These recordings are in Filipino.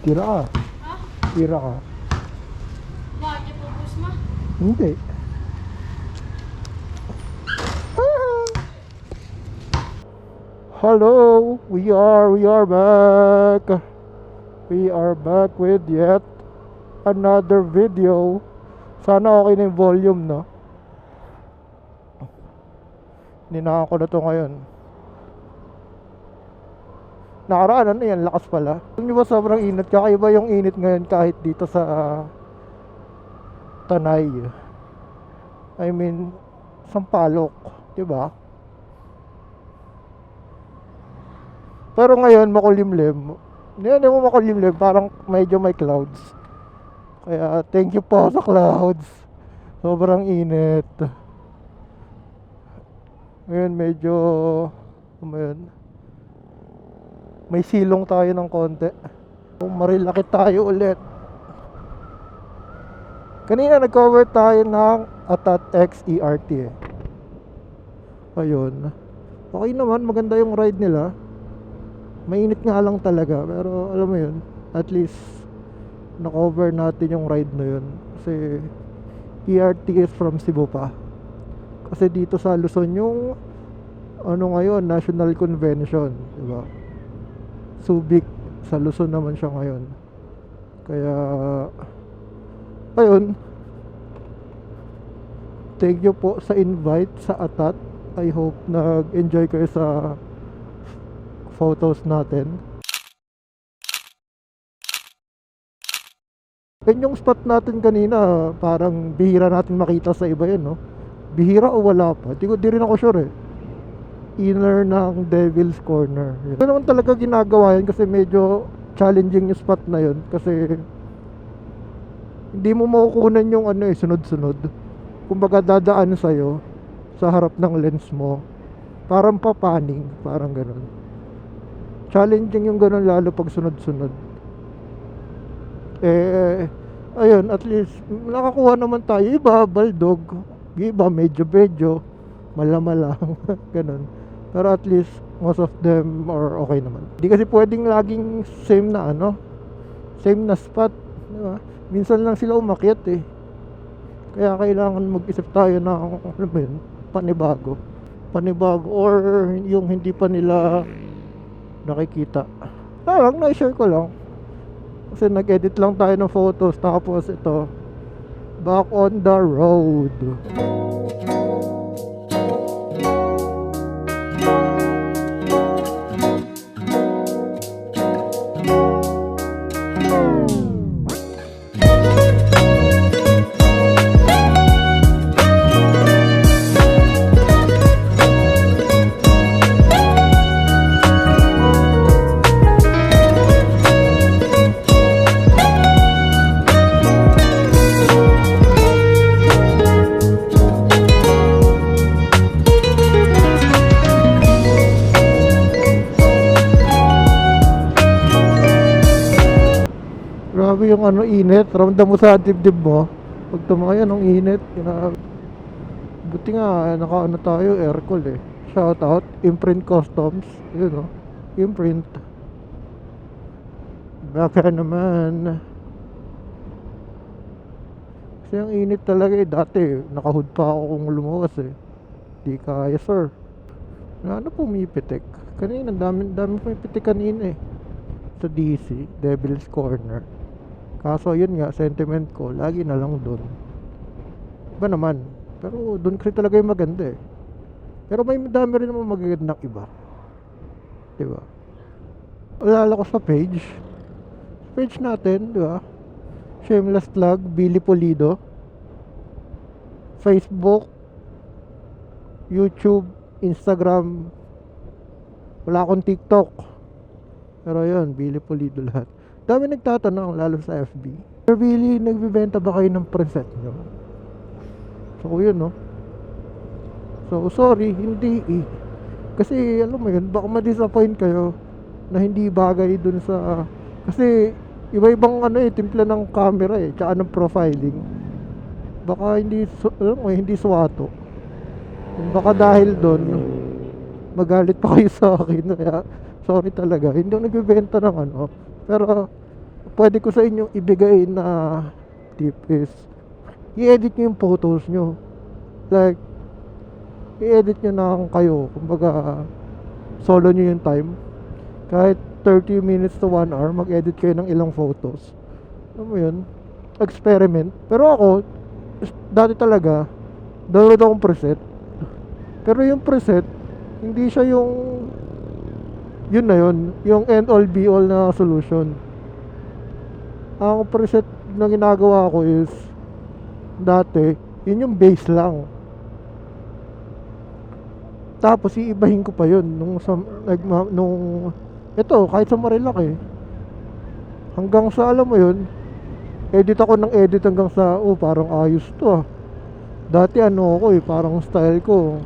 Tira ka. Ha? Tira ka. Bakit pupus mo? Hindi. Hello, we are back. We are back with yet another video. Sana okay na yung volume, no? Ninaka ko na to ngayon. Nakaraan ano yan, lakas pala. Alam nyo ba sobrang init? Kakaiba yung init ngayon kahit dito sa Tanay. I mean, Sampaloc, 'di ba? Pero ngayon makulimlim. Hindi mo makulimlim, parang medyo may clouds. Kaya thank you po sa clouds. Sobrang init. Ngayon medyo ano yun, may silong tayo ng konti. Marilaki tayo ulit. Kanina nag-cover tayo ng Atat X ERT eh. Ayun. Okay naman, maganda yung ride nila. Mainit nga lang talaga, pero alam mo yun, at least na-cover natin yung ride na yun. Kasi ERT is from Cebu pa. Kasi dito sa Luzon yung ano ngayon, National Convention, diba? Subic sa Luzon naman siya ngayon. Kaya ayun, thank you po sa invite sa Atat. I hope nag-enjoy kayo sa photos natin. Yan yung spot natin kanina, parang bihira natin makita sa iba yun, no? Bihira o wala pa? Di rin ako sure eh. Inner ng Devil's Corner. Ito naman talaga ginagawa yan kasi medyo challenging yung spot na yun. Kasi hindi mo makukunan yung ano eh, sunod-sunod. Kumbaga dadaan sa'yo sa harap ng lens mo. Parang papaning, parang ganun. Challenging yung ganun lalo pag sunod-sunod. Ayun, at least nakakuha naman tayo. Iba, baldog. Iba, medyo malamalang. Ganun. Pero at least most of them are okay naman. Hindi kasi pwedeng laging same na ano, same na spot, diba? Minsan lang sila umakyat eh. Kaya kailangan mag-isip tayo ng ano ba yun, panibago or yung hindi pa nila nakikita. Parang na-share ko lang kasi nag-edit lang tayo ng photos. Tapos ito, back on the road. Grabe yung ano, init. Ramdam mo sa dibdib mo pag tumaya ng init. Buti nga naka ano tayo, aircon eh. Shout out Imprint Customs. Yun, no? Imprint. Baka naman. Kasi ang init talaga eh. Dati nakahood pa ako kung lumuwas eh. Di kaya sir. Ano pumipitik? Kanina dami pumipitik kanina eh. Sa DC, Devil's Corner. Kaso yun nga, sentiment ko, lagi na lang doon. Iba naman. Pero doon kasi talaga yung maganda eh. Pero may dami rin naman magagandang iba. Diba? Alala ko sa page natin, diba? Shameless Plug, Billy Pulido. Facebook, YouTube, Instagram. Wala akong TikTok. Pero yun, Billy Pulido lahat. Dami nagtatanong, lalo sa FB. Sir Billy, nagbibenta ba kayo ng preset nyo? So yun, no? So sorry, hindi eh. Kasi alam mo yun, baka ma-disappoint kayo na hindi bagay dun sa... Kasi iba-ibang ano eh, timpla ng camera eh, tsaka ng profiling. Baka hindi, alam mo, hindi swato. Baka dahil dun, magalit pa kayo sa akin. Kaya sorry talaga, hindi ako nagbibenta ng ano. Pero pwede ko sa inyo ibigay na tip is i-edit nyo yung photos nyo. Like, i-edit nyo na kayo. Kumbaga, solo nyo yung time. Kahit 30 minutes to 1 hour, mag-edit kayo ng ilang photos. Alam mo yun? Experiment. Pero ako, dati talaga, download akong preset. Pero yung preset, hindi siya yung yun na yun, yung end all be all na solution. Ang preset na ginagawa ko is dati, yun yung base lang. Tapos iibahin ko pa yun nung ito, kahit sa Marilaki. Hanggang sa alam mo yun, edit ako ng edit hanggang sa parang ayos to ah. Dati ano ako parang style ko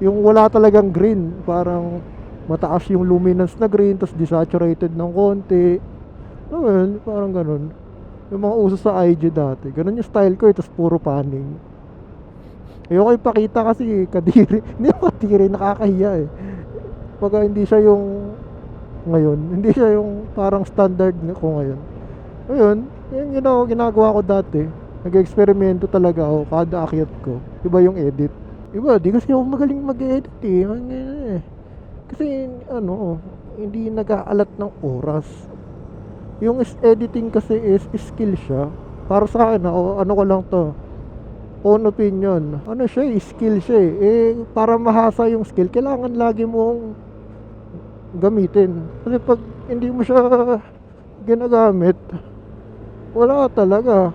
yung wala talagang green, parang mataas yung luminance na green, tapos desaturated ng konti. Ano yun, parang ganun. Yung mga uso sa IG dati, ganun yung style ko, tapos puro panning. Ayoko ipakita kasi kadiri. Hindi ako kadiri, nakakahiya eh. Pagka hindi siya yung ngayon, hindi siya yung parang standard ko ngayon. Ayun, yung ginagawa ko dati. Nag-eksperimento talaga ako kada akyat ko. Iba yung edit. Iba, di kasi ako magaling mag-edit eh. Kasi ano, hindi nag-aalat ng oras. Yung editing kasi is skill siya. Para sa akin, ano ko lang to, own opinion. Ano siya, skill siya eh. Para mahasa yung skill, kailangan lagi mong gamitin. Kasi pag hindi mo siya ginagamit, wala talaga.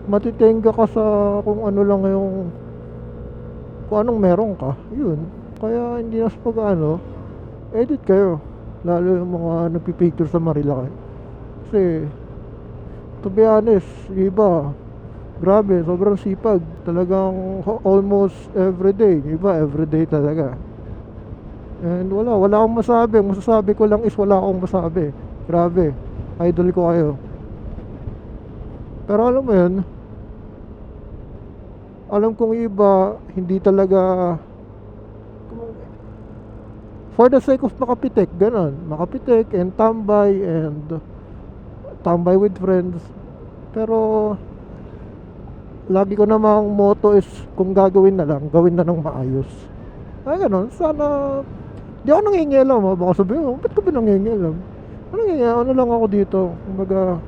Matitenga ka sa kung ano lang yung kung anong meron ka. Yun. Kaya hindi na sa pag edit kayo. Lalo yung mga nagpipicture sa Marilaki. Kasi to be honest, iba grabe, sobrang sipag. Talagang almost everyday. Iba everyday talaga. And wala akong masabi. Ang masasabi ko lang is wala akong masabi. Grabe, idol ko kayo. Pero alam mo yun, alam kong iba hindi talaga for the sake of makapitek, ganun. Makapitek and tambay with friends. Pero lagi ko namang motto is kung gagawin na lang, gawin na ng maayos. Ay ganun, sana di ako nangingialam ha. Baka sabihin mo, ba't ka ba nangingialam? Ano lang ako dito, kumbaga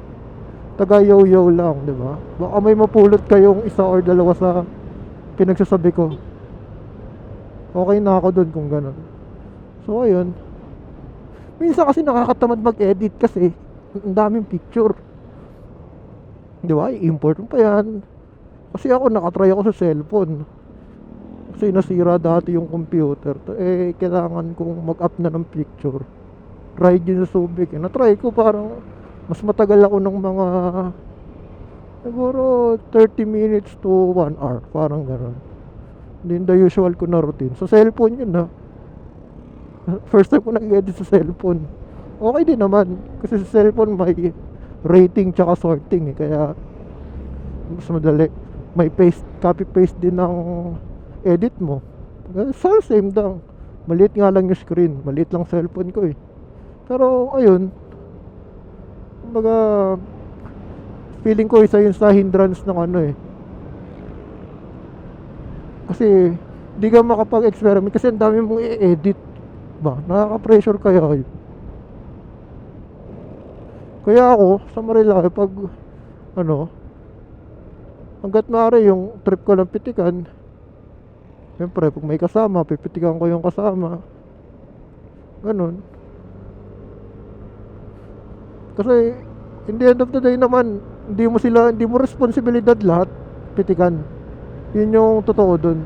taga yo-yo lang, di ba? Baka may mapulot kayong isa or dalawa sa pinagsasabi ko. Okay na ako dun kung ganun. So ayun, minsan kasi nakakatamad mag-edit kasi ang daming picture, di ba? I-import mo pa yan. Kasi ako nakatry ako sa cellphone kasi nasira dati yung computer. Kailangan kong mag-up na ng picture. Ride yun sa Subic. Na-try ko, parang mas matagal ako ng mga siguro 30 minutes to 1 hour. Parang gano'n. Hindi the usual ko na routine. Sa cellphone yun ha. First time ko nag-edit sa cellphone. Okay din naman. Kasi sa cellphone may rating tsaka sorting kaya mas madali. May copy-paste din ng edit mo. Same lang. Maliit nga lang yung screen. Maliit lang cellphone ko eh. Pero ayun, kumbaga feeling ko isa yun sa hindrance ng kasi di ka makapag-experiment kasi ang dami mong i-edit ba, nakaka-pressure kaya yun. Kaya ako sa Marilaki pag hanggat maaari yung trip ko lang pitikan, siyempre pag may kasama pipitikan ko yung kasama, ganun. Kasi in the end of the day naman, hindi mo responsibilidad lahat pitikan. Yun yung totoo dun.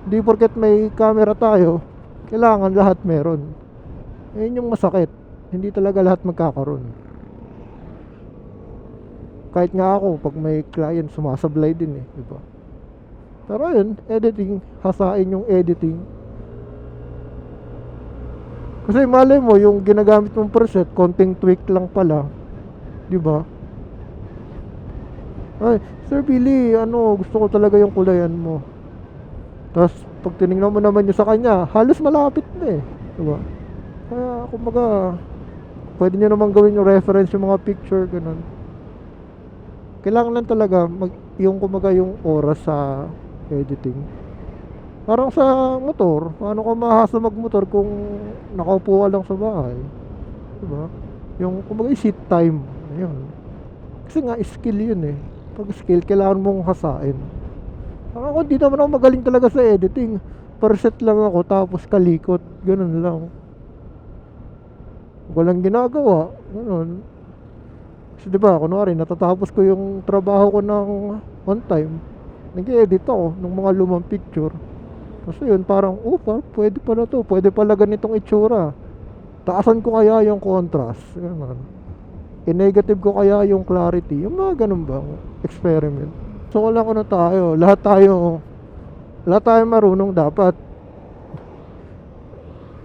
Hindi porket may camera tayo, kailangan lahat meron. Yun yung masakit. Hindi talaga lahat magkakaroon. Kahit nga ako, pag may client, sumasablay din eh, diba? Pero yun, editing, hasain yung editing. Kasi malay mo, yung ginagamit mong preset, konting tweak lang pala. Diba? Ay, Sir Billy, gusto ko talaga yung kulayan mo. Tapos, pag tinignan mo naman yun sa kanya, halos malapit na eh. Diba? Kaya, kumbaga, Pwede nyo naman gawin yung reference yung mga picture, ganun. Kailangan lang talaga yung kumaga yung oras sa editing. Parang sa motor, paano ka mahasa magmotor kung nakaupo ka lang sa bahay? Diba? Yung kumaga yung seat time, ayun. Kasi nga skill yun eh. Pag skill, kailangan mong hasain. Parang ako, di naman ako magaling talaga sa editing. Preset lang ako, tapos kalikot, ganun lang. Walang ginagawa, ganun. Kasi diba, kunwari, natatapos ko yung trabaho ko ng on time. Nag-edit ako ng mga lumang picture. Kasi yun, parang, pwede pala to. Pwede pala ganitong itsura. Taasan ko kaya yung contrast. Ganun. I-negative ko kaya yung clarity. Yung mga ganun ba? Experiment. So, wala ko na tayo. Lahat tayo marunong dapat.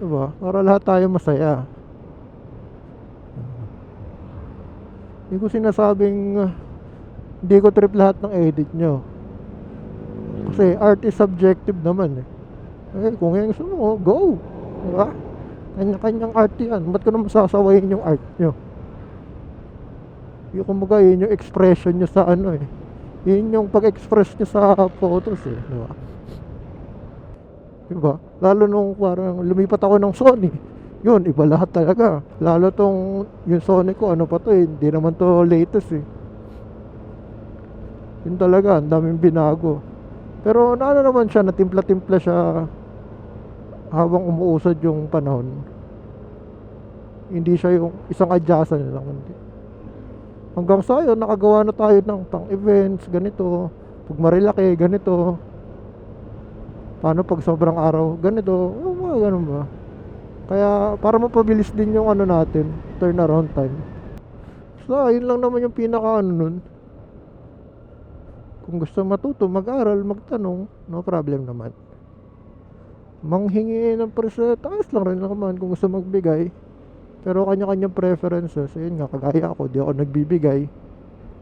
Diba? Para lahat tayo masaya. Hindi ko sinasabing hindi ko trip lahat ng edit nyo. Kasi art is subjective naman eh. Kung yung gusto mo, go! Diba? Kanya-kanyang art yan. Ba't ko naman sasawayin yung art nyo? Yung kumbaga, yun yung expression nyo sa ano eh. Yun yung pag-express nyo sa photos eh. Diba? Diba? Lalo nung parang lumipat ako ng Sony. Yun, iba lahat talaga. Lalo tong yung Sony ko, ano pa to eh. Hindi naman to latest eh. Yun talaga, ang daming binago. Pero naano naman siya, natimpla-timpla siya habang umuusad yung panahon. Hindi siya yung isang adjacent lang. Hindi. Hanggang sa yun, nakagawa na tayo ng pang-events, ganito. Pag marilaki, ganito. Paano pag sobrang araw, ganito. Mga ganun ba? Kaya para mapabilis din yung ano natin, turnaround time. So, yun lang naman yung pinaka ano nun. Kung gusto matuto, mag-aral, magtanong, no problem naman. Manghingi ng preset, taas lang rin naman kung gusto magbigay. Pero kanya-kanyang preferences, yun nga, kagaya ako, di ako nagbibigay.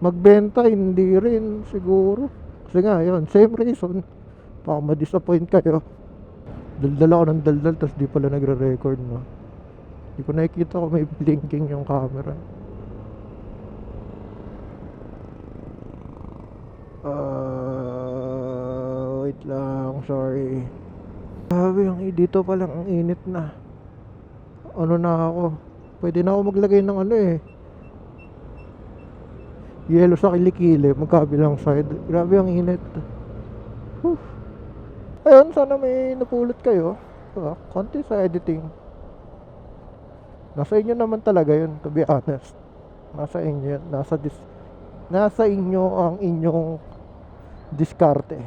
Magbenta, hindi rin, siguro. Kasi nga, yun, same reason. Baka ma-disappoint kayo. Daldal ako ng daldal, tas di pala nagre-record, no. Di ko nakikita kung may blinking yung camera. Wait lang, sorry. Sabi yung dito pa lang ang init na. Ano na ako? Pwede na ako maglagay ng ano eh. Yelo sa kilikili, magkabilang side. Grabe ang init. Whew. Ayun, sana may napulot kayo. Diba? Konti sa editing. Nasa inyo naman talaga yun, to be honest. Nasa inyo yun. Nasa inyo ang inyong diskarte.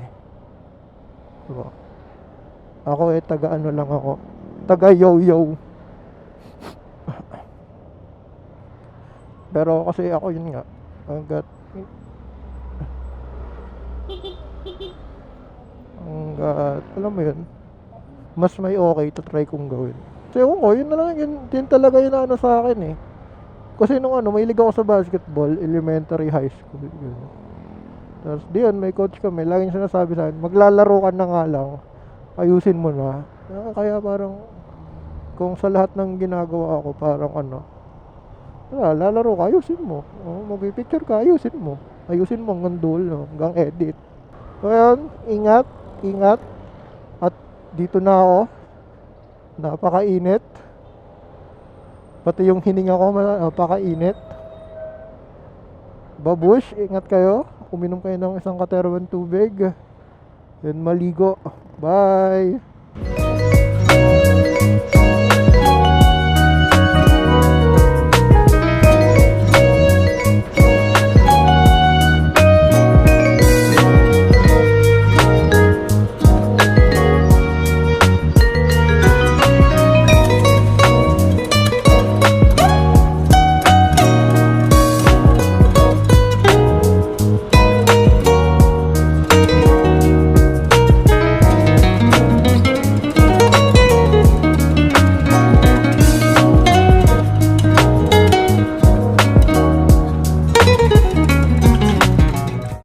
Diba? Ako taga ano lang ako. Taga yo-yo. Pero kasi ako yun nga. Hanggat alam mo yun, mas may okay to try kong gawin. So ewan ko, yun na lang, yun talaga yun ano sa akin eh. Kasi nung ano, mahilig ako sa basketball, elementary, high school, yun. Tapos diyan, may coach kami, laging sinasabi sa akin, maglalaro ka na nga lang, ayusin mo na. Kaya parang, kung sa lahat ng ginagawa ko, parang ano, lalaro ka, ayusin mo. Mag-picture ka, ayusin mo. Ayusin mo hanggang dulo, hanggang edit. So yun, ingat. At dito na ako. Napakainit. Pati yung hininga ko napakainit. Babush, ingat kayo. Uminom kayo ng isang kateruan tubig. Then maligo. Bye!